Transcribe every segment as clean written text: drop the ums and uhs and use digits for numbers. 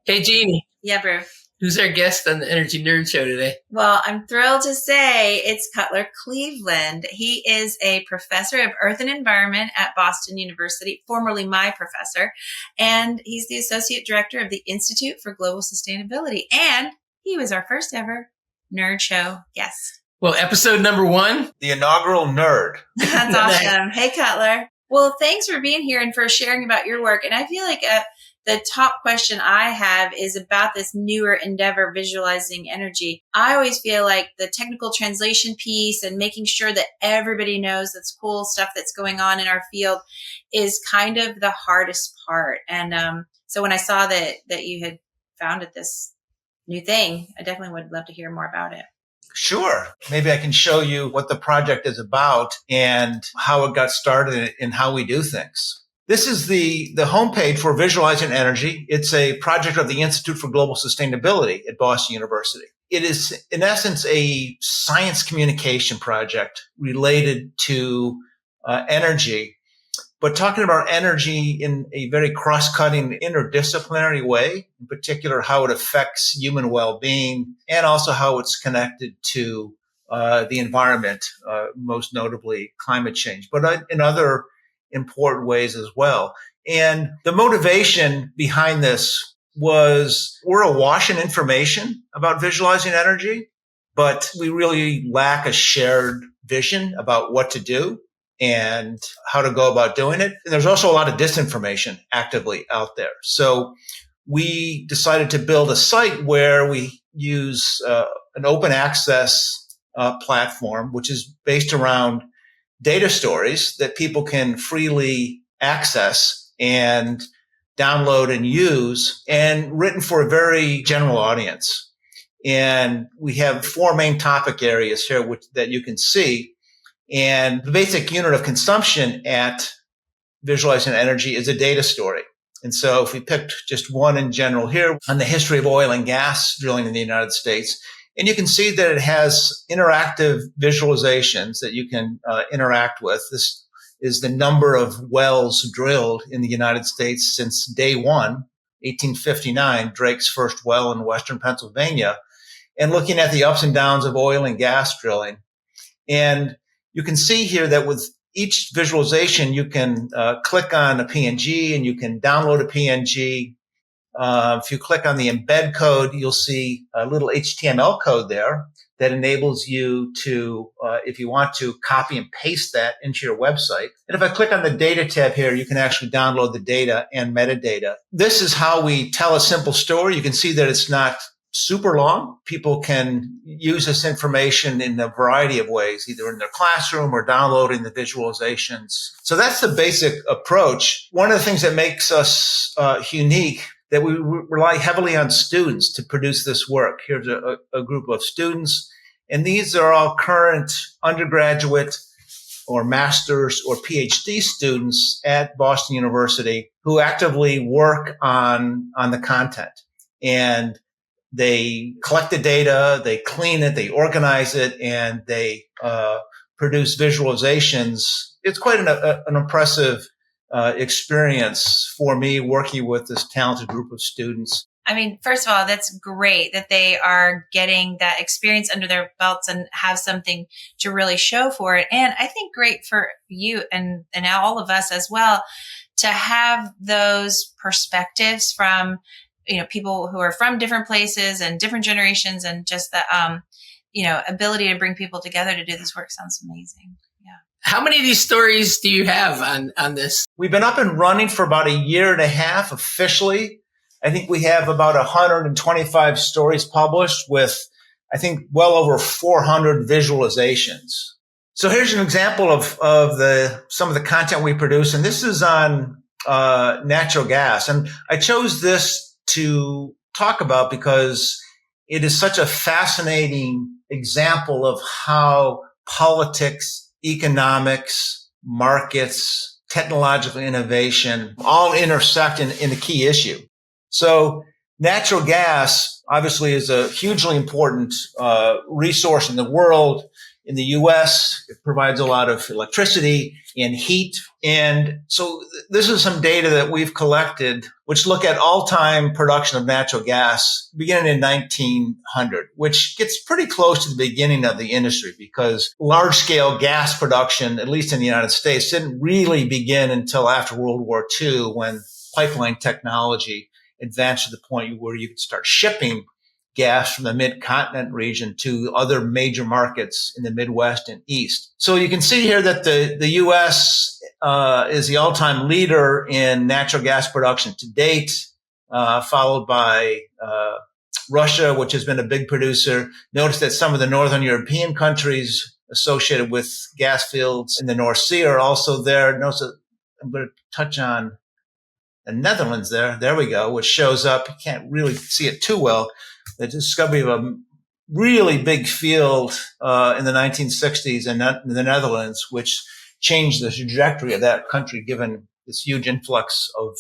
Hey, Jeannie. Yeah, Brew. Who's our guest on the Energy Nerd Show today? Well, I'm thrilled to say it's Cutler Cleveland. He is a professor of Earth and Environment at Boston University, formerly my professor, and he's the associate director of the Institute for Global Sustainability. And he was our first ever Nerd Show guest. Well, episode number 1. The inaugural nerd. That's awesome. Hey, Cutler. Well, thanks for being here and for sharing about your work. And I feel like the top question I have is about this newer endeavor, visualizing energy. I always feel like the technical translation piece and making sure that everybody knows that's cool stuff that's going on in our field is kind of the hardest part. And so when I saw that you had founded this new thing, I definitely would love to hear more about it. Sure. Maybe I can show you what the project is about and how it got started and how we do things. This is the homepage for Visualizing Energy. It's a project of the Institute for Global Sustainability at Boston University. It is, in essence, a science communication project related to energy, but talking about energy in a very cross-cutting, interdisciplinary way, in particular how it affects human well-being and also how it's connected to the environment, most notably climate change, but in other important ways as well. And the motivation behind this was we're awash in information about visualizing energy, but we really lack a shared vision about what to do and how to go about doing it. And there's also a lot of disinformation actively out there. So we decided to build a site where we use an open access platform, which is based around data stories that people can freely access and download and use, and written for a very general audience. And we have 4 main topic areas here that you can see. And the basic unit of consumption at Visualizing Energy is a data story. And so if we picked just one in general here on the history of oil and gas drilling in the United States, and you can see that it has interactive visualizations that you can interact with. This is the number of wells drilled in the United States since day one, 1859, Drake's first well in western Pennsylvania, and looking at the ups and downs of oil and gas drilling. And you can see here that with each visualization, you can click on a PNG and you can download a PNG. If you click on the embed code, you'll see a little HTML code there that enables you to, if you want to, copy and paste that into your website. And if I click on the data tab here, you can actually download the data and metadata. This is how we tell a simple story. You can see that it's not super long. People can use this information in a variety of ways, either in their classroom or downloading the visualizations. So that's the basic approach. One of the things that makes us unique, that we rely heavily on students to produce this work. Here's a group of students, and these are all current undergraduate or master's or PhD students at Boston University who actively work on the content. And they collect the data, they clean it, they organize it, and they produce visualizations. It's quite an impressive experience for me working with this talented group of students. I mean, first of all, that's great that they are getting that experience under their belts and have something to really show for it. And I think great for you and all of us as well to have those perspectives from, people who are from different places and different generations, and just the, ability to bring people together to do this work sounds amazing. How many of these stories do you have on this? We've been up and running for about a year and a half officially. I think we have about 125 stories published with, I think, well over 400 visualizations. So here's an example of some of the content we produce, and this is on natural gas. And I chose this to talk about because it is such a fascinating example of how politics, economics, markets, technological innovation all intersect in a key issue. So natural gas obviously is a hugely important resource in the world. In the U.S., it provides a lot of electricity and heat. And so this is some data that we've collected, which look at all-time production of natural gas beginning in 1900, which gets pretty close to the beginning of the industry because large-scale gas production, at least in the United States, didn't really begin until after World War II when pipeline technology advanced to the point where you could start shipping gas from the mid-continent region to other major markets in the Midwest and East. So you can see here that the U.S. Is the all-time leader in natural gas production to date, followed by Russia, which has been a big producer. Notice that some of the Northern European countries associated with gas fields in the North Sea are also there. Notice that I'm going to touch on the Netherlands there. There we go, which shows up. You can't really see it too well. The discovery of a really big field in the 1960s in the Netherlands, which changed the trajectory of that country given this huge influx of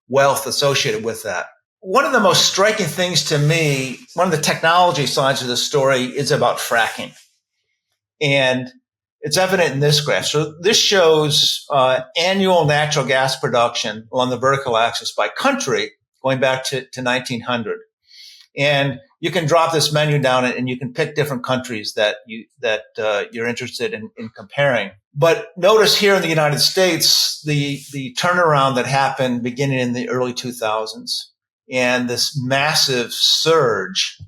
wealth associated with that. One of the most striking things to me, one of the technology sides of the story is about fracking. And it's evident in this graph. So this shows annual natural gas production along the vertical axis by country going back to 1900. And you can drop this menu down and you can pick different countries that you're interested in comparing. But notice here in the United States, the turnaround that happened beginning in the early 2000s and this massive surge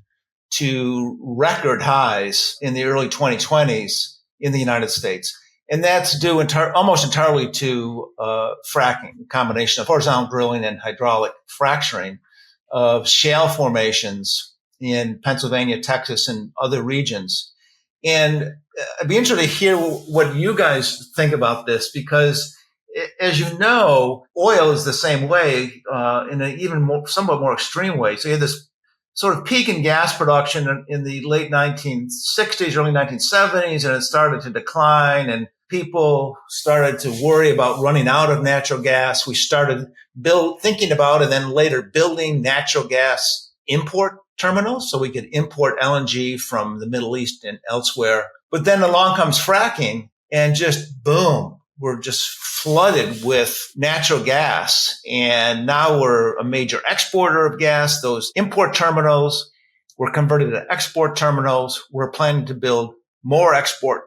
to record highs in the early 2020s in the United States. And that's due almost entirely to fracking, a combination of horizontal drilling and hydraulic fracturing of shale formations in Pennsylvania, Texas, and other regions. And I'd be interested to hear what you guys think about this, because as you know, oil is the same way in an even somewhat more extreme way. So you had this sort of peak in gas production in the late 1960s, early 1970s, and it started to decline, and people started to worry about running out of natural gas. We started thinking about and then later building natural gas import terminals so we could import LNG from the Middle East and elsewhere. But then along comes fracking and just boom, we're just flooded with natural gas. And now we're a major exporter of gas. Those import terminals were converted to export terminals. We're planning to build more export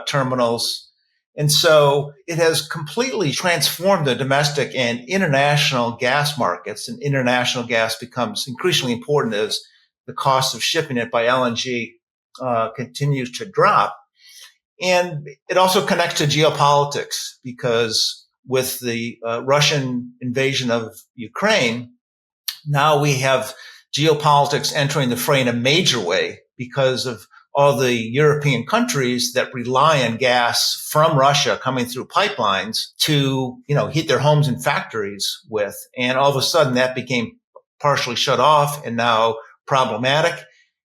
terminals. And so it has completely transformed the domestic and international gas markets, and international gas becomes increasingly important as the cost of shipping it by LNG continues to drop. And it also connects to geopolitics because with the Russian invasion of Ukraine, now we have geopolitics entering the fray in a major way because of all the European countries that rely on gas from Russia coming through pipelines to, heat their homes and factories with. And all of a sudden that became partially shut off and now problematic.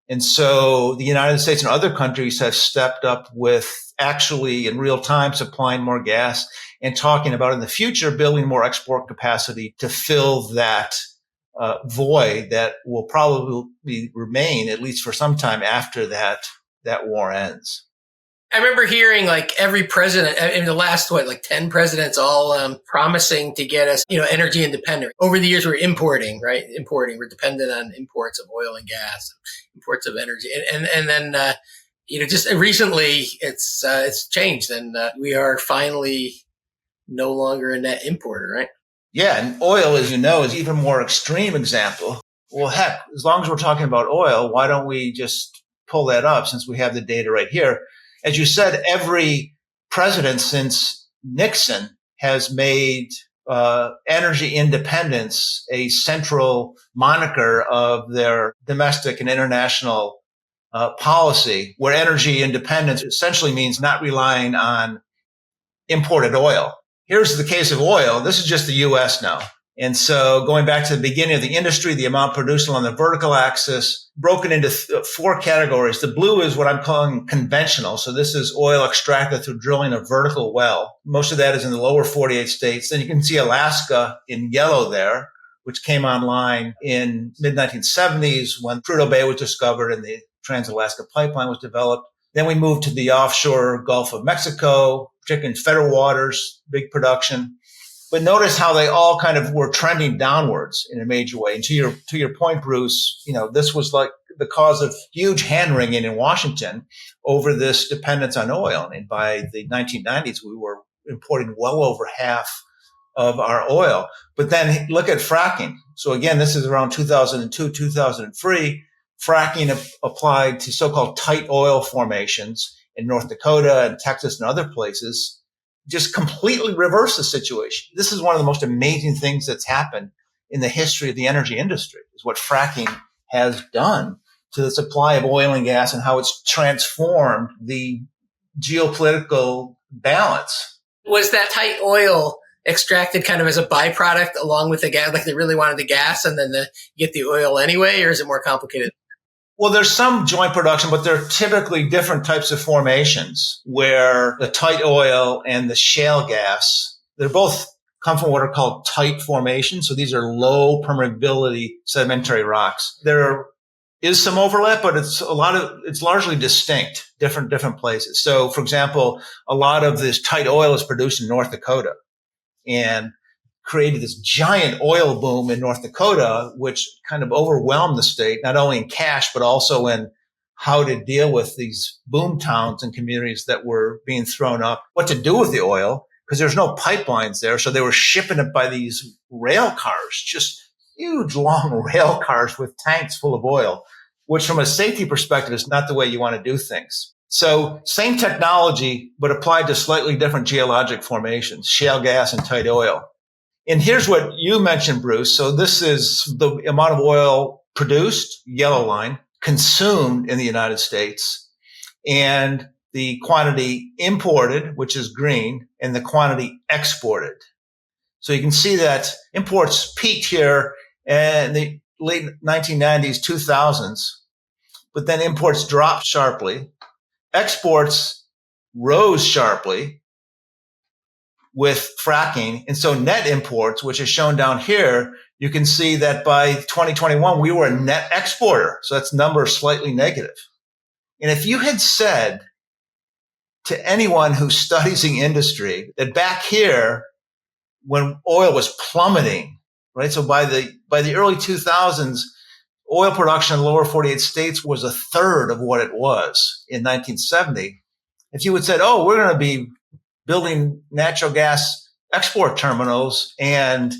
And so the United States and other countries have stepped up with actually in real time supplying more gas and talking about in the future building more export capacity to fill that void that will probably remain at least for some time after that war ends. I remember hearing like every president in the last 10 presidents all promising to get us, energy independent. Over the years, we're importing, right? We're dependent on imports of oil and gas, imports of energy, and then just recently it's changed, and we are finally no longer a net importer, right? Yeah, and oil, as you know, is even more extreme example. Well, heck, as long as we're talking about oil, why don't we just pull that up since we have the data right here? As you said, every president since Nixon has made energy independence a central moniker of their domestic and international policy, where energy independence essentially means not relying on imported oil. Here's the case of oil. This is just the U.S. now. And so going back to the beginning of the industry, the amount produced along the vertical axis, broken into four categories. The blue is what I'm calling conventional. So this is oil extracted through drilling a vertical well. Most of that is in the lower 48 states. Then you can see Alaska in yellow there, which came online in mid-1970s when Prudhoe Bay was discovered and the Trans-Alaska Pipeline was developed. Then we moved to the offshore Gulf of Mexico, particularly in federal waters, big production. But notice how they all kind of were trending downwards in a major way. And to your point, Bruce, this was like the cause of huge hand-wringing in Washington over this dependence on oil. And by the 1990s, we were importing well over half of our oil. But then look at fracking. So again, this is around 2002, 2003. Fracking applied to so-called tight oil formations in North Dakota and Texas and other places just completely reversed the situation. This is one of the most amazing things that's happened in the history of the energy industry, is what fracking has done to the supply of oil and gas and how it's transformed the geopolitical balance. Was that tight oil extracted kind of as a byproduct along with the gas, like they really wanted the gas and then you get the oil anyway, or is it more complicated? Well, there's some joint production, but they're typically different types of formations where the tight oil and the shale gas, they're both come from what are called tight formations. So these are low permeability sedimentary rocks. There is some overlap, but it's largely distinct, different places. So for example, a lot of this tight oil is produced in North Dakota and created this giant oil boom in North Dakota, which kind of overwhelmed the state, not only in cash, but also in how to deal with these boom towns and communities that were being thrown up, what to do with the oil, because there's no pipelines there. So they were shipping it by these rail cars, just huge, long rail cars with tanks full of oil, which from a safety perspective is not the way you want to do things. So same technology, but applied to slightly different geologic formations, shale gas and tight oil. And here's what you mentioned, Bruce. So this is the amount of oil produced, yellow line, consumed in the United States, and the quantity imported, which is green, and the quantity exported. So you can see that imports peaked here in the late 1990s, 2000s, but then imports dropped sharply. Exports rose sharply with fracking. And so net imports, which is shown down here, you can see that by 2021, we were a net exporter. So that's number slightly negative. And if you had said to anyone who studies the industry that back here, when oil was plummeting, right? So by the early 2000s, oil production in the lower 48 states was a third of what it was in 1970. If you had said, oh, we're going to be building natural gas export terminals and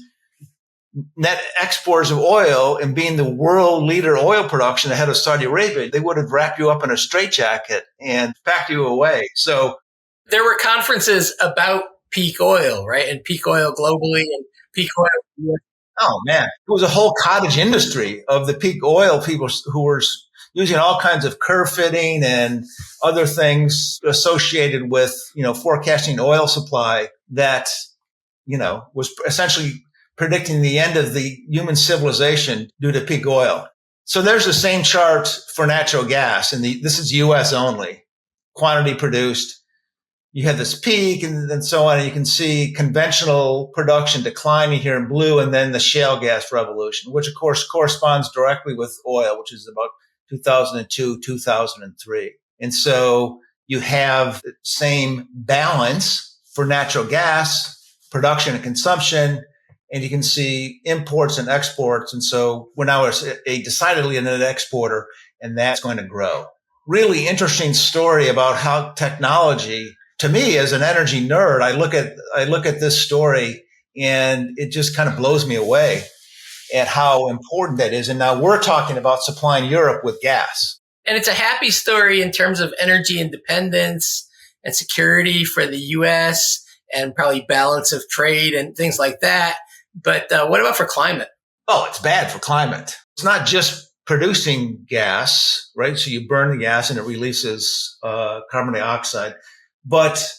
net exporters of oil and being the world leader oil production ahead of Saudi Arabia, they would have wrapped you up in a straitjacket and packed you away. So there were conferences about peak oil, right? And peak oil globally and peak oil. Oh man, it was a whole cottage industry of the peak oil people who were using all kinds of curve fitting and other things associated with, forecasting oil supply that, was essentially predicting the end of the human civilization due to peak oil. So there's the same chart for natural gas, and this is U.S. only, quantity produced. You have this peak and so on, and you can see conventional production declining here in blue, and then the shale gas revolution, which of course corresponds directly with oil, which is about 2002, 2003. And so you have the same balance for natural gas production and consumption, and you can see imports and exports. And so we're now a decidedly a net exporter, and that's going to grow. Really interesting story about how technology, to me as an energy nerd, I look at this story and it just kind of blows me away at how important that is. And now we're talking about supplying Europe with gas. And it's a happy story in terms of energy independence and security for the U.S. and probably balance of trade and things like that. But what about for climate? Oh, it's bad for climate. It's not just producing gas, right? So you burn the gas and it releases carbon dioxide. But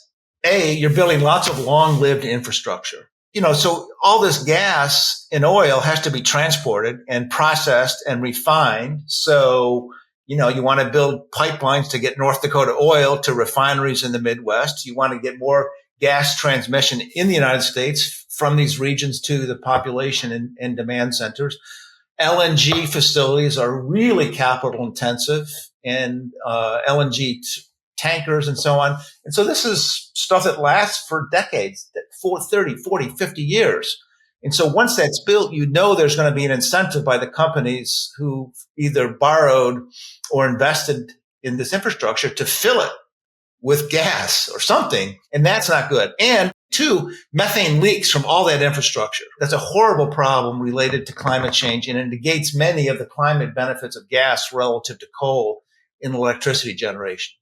you're building lots of long-lived infrastructure. So all this gas and oil has to be transported and processed and refined. So, you want to build pipelines to get North Dakota oil to refineries in the Midwest. You want to get more gas transmission in the United States from these regions to the population and demand centers. LNG facilities are really capital intensive, and LNG tankers and so on. And so this is stuff that lasts for decades, for 30, 40, 50 years. And so once that's built, there's going to be an incentive by the companies who either borrowed or invested in this infrastructure to fill it with gas or something. And that's not good. And two, methane leaks from all that infrastructure. That's a horrible problem related to climate change, and it negates many of the climate benefits of gas relative to coal in electricity generation.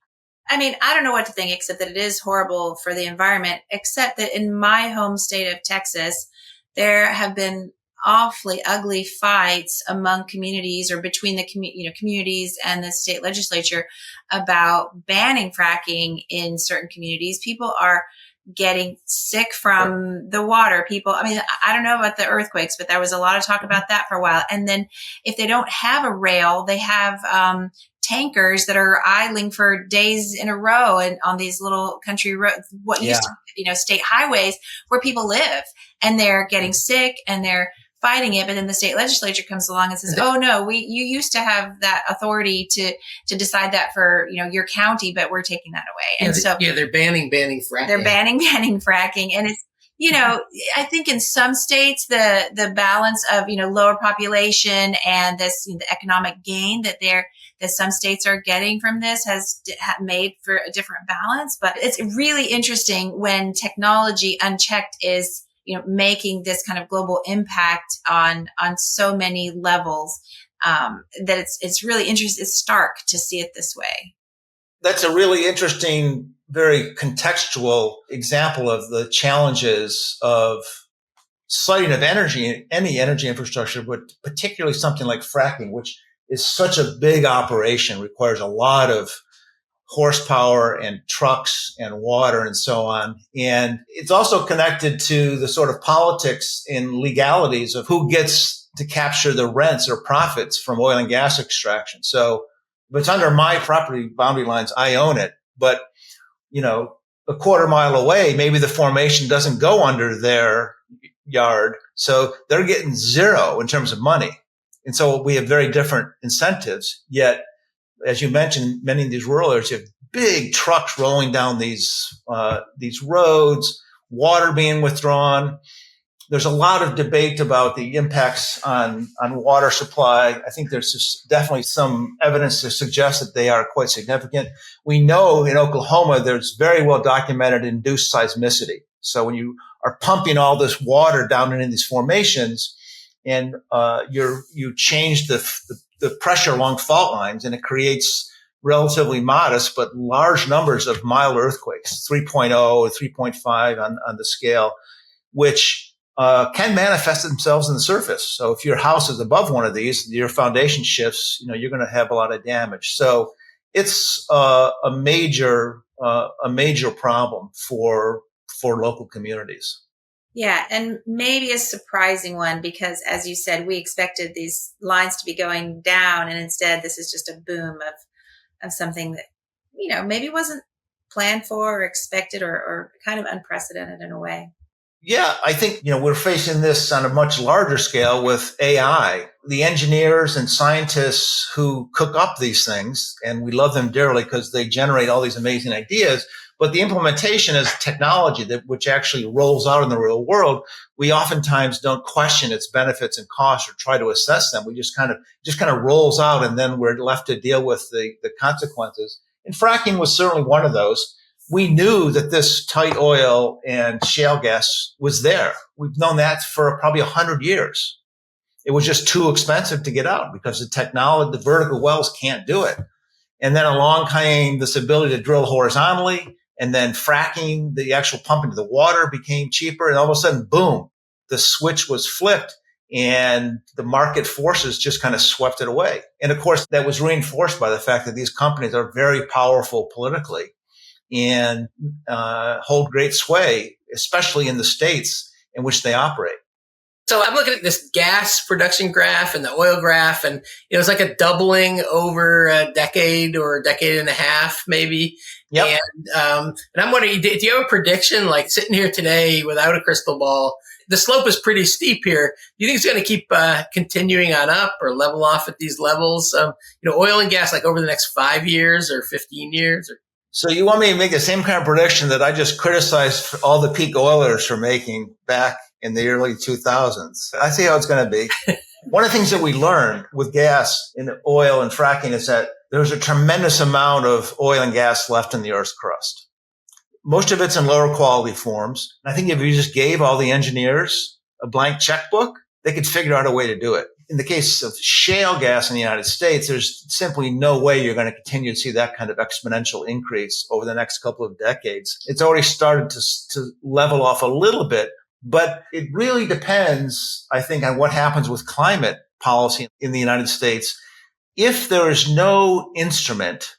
I mean, I don't know what to think, except that it is horrible for the environment, except that in my home state of Texas, there have been awfully ugly fights among communities or between the communities and the state legislature about banning fracking in certain communities. People are getting sick from the water. I don't know about the earthquakes, but there was a lot of talk about that for a while. And then if they don't have a rail, they have tankers that are idling for days in a row and on these little country roads, what used to be, state highways where people live, and they're getting sick and they're fighting it. But then the state legislature comes along and says, "Oh no, you used to have that authority to decide that for, your county, but we're taking that away." And they're banning fracking. They're banning fracking. And it's, I think in some states, the balance of, lower population and this, the economic gain that some states are getting from this has made for a different balance. But it's really interesting when technology unchecked is, making this kind of global impact on so many levels, that it's really interesting. It's stark to see it this way. That's a really interesting, very contextual example of the challenges of siting of energy, any energy infrastructure, but particularly something like fracking, which is such a big operation, requires a lot of horsepower and trucks and water and so on. And it's also connected to the sort of politics and legalities of who gets to capture the rents or profits from oil and gas extraction. So if it's under my property boundary lines, I own it. But, a quarter mile away, maybe the formation doesn't go under their yard. So they're getting zero in terms of money. And so we have very different incentives. Yet, as you mentioned, many of these rural areas, you have big trucks rolling down these roads, water being withdrawn. There's a lot of debate about the impacts on water supply. I think there's just definitely some evidence to suggest that they are quite significant. We know in Oklahoma, there's very well documented induced seismicity. So when you are pumping all this water down into these formations, and you change the pressure along fault lines, and it creates relatively modest but large numbers of mild earthquakes, 3.0 or 3.5 on the scale, which can manifest themselves in the surface. So if your house is above one of these, your foundation shifts, you're going to have a lot of damage. So it's a major problem for local communities. Yeah, and maybe a surprising one, because as you said, we expected these lines to be going down, and instead this is just a boom of something that, maybe wasn't planned for or expected or kind of unprecedented in a way. Yeah, I think, we're facing this on a much larger scale with AI. The engineers and scientists who cook up these things, and we love them dearly because they generate all these amazing ideas, but the implementation is technology which actually rolls out in the real world. We oftentimes don't question its benefits and costs or try to assess them. We just kind of rolls out, and then we're left to deal with the consequences. And fracking was certainly one of those. We knew that this tight oil and shale gas was there. We've known that for probably 100 years. It was just too expensive to get out because the vertical wells can't do it. And then along came this ability to drill horizontally, and then fracking, the actual pumping of the water became cheaper. And all of a sudden, boom, the switch was flipped, and the market forces just kind of swept it away. And of course, that was reinforced by the fact that these companies are very powerful politically and hold great sway, especially in the states in which they operate. So I'm looking at this gas production graph and the oil graph, and it's like a doubling over a decade or a decade and a half, maybe. Yep. And I'm wondering, do you have a prediction, like sitting here today without a crystal ball? The slope is pretty steep here. Do you think it's going to keep continuing on up or level off at these levels? Oil and gas, like over the next 5 years or 15 years? So you want me to make the same kind of prediction that I just criticized all the peak oilers for making back in the early 2000s? I see how it's going to be. One of the things that we learned with gas and oil and fracking is that there's a tremendous amount of oil and gas left in the Earth's crust. Most of it's in lower quality forms. I think if you just gave all the engineers a blank checkbook, they could figure out a way to do it. In the case of shale gas in the United States, there's simply no way you're going to continue to see that kind of exponential increase over the next couple of decades. It's already started to level off a little bit, but it really depends, I think, on what happens with climate policy in the United States. If there is no instrument,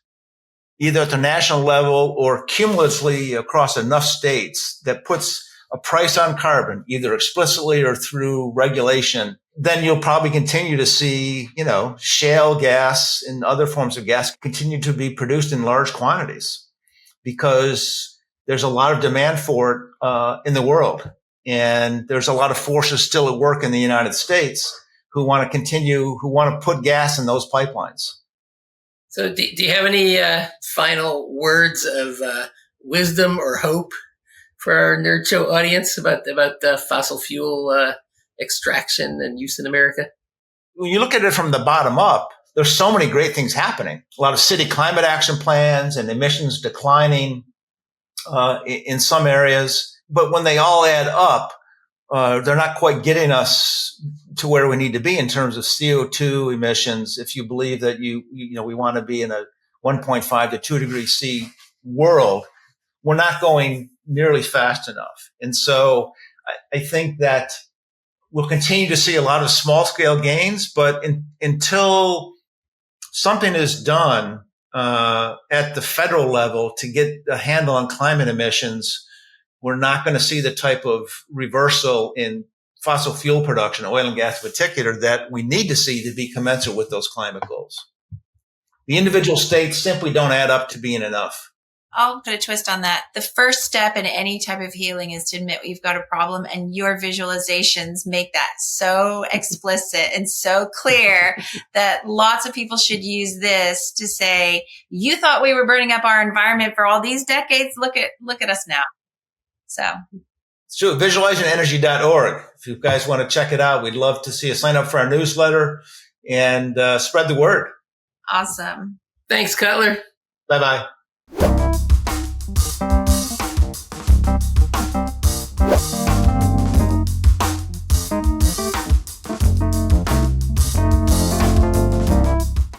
either at the national level or cumulatively across enough states, that puts a price on carbon, either explicitly or through regulation, then you'll probably continue to see, shale gas and other forms of gas continue to be produced in large quantities because there's a lot of demand for it in the world. And there's a lot of forces still at work in the United States who want to put gas in those pipelines. So do you have any final words of wisdom or hope for our Nerd Show audience about fossil fuel extraction and use in America? When you look at it from the bottom up, there's so many great things happening. A lot of city climate action plans and emissions declining in some areas. But when they all add up, they're not quite getting us to where we need to be in terms of CO2 emissions. If you believe that we want to be in a 1.5 to 2 degrees C world, we're not going nearly fast enough. And so I think that we'll continue to see a lot of small scale gains, but until something is done at the federal level to get a handle on climate emissions, we're not going to see the type of reversal in fossil fuel production, oil and gas in particular, that we need to see to be commensurate with those climate goals. The individual states simply don't add up to being enough. I'll put a twist on that. The first step in any type of healing is to admit we've got a problem, and your visualizations make that so explicit and so clear that lots of people should use this to say, you thought we were burning up our environment for all these decades. Look at us now. So it's true. Visualizingenergy.org. If you guys want to check it out, we'd love to see you sign up for our newsletter and spread the word. Awesome. Thanks, Cutler. Bye-bye.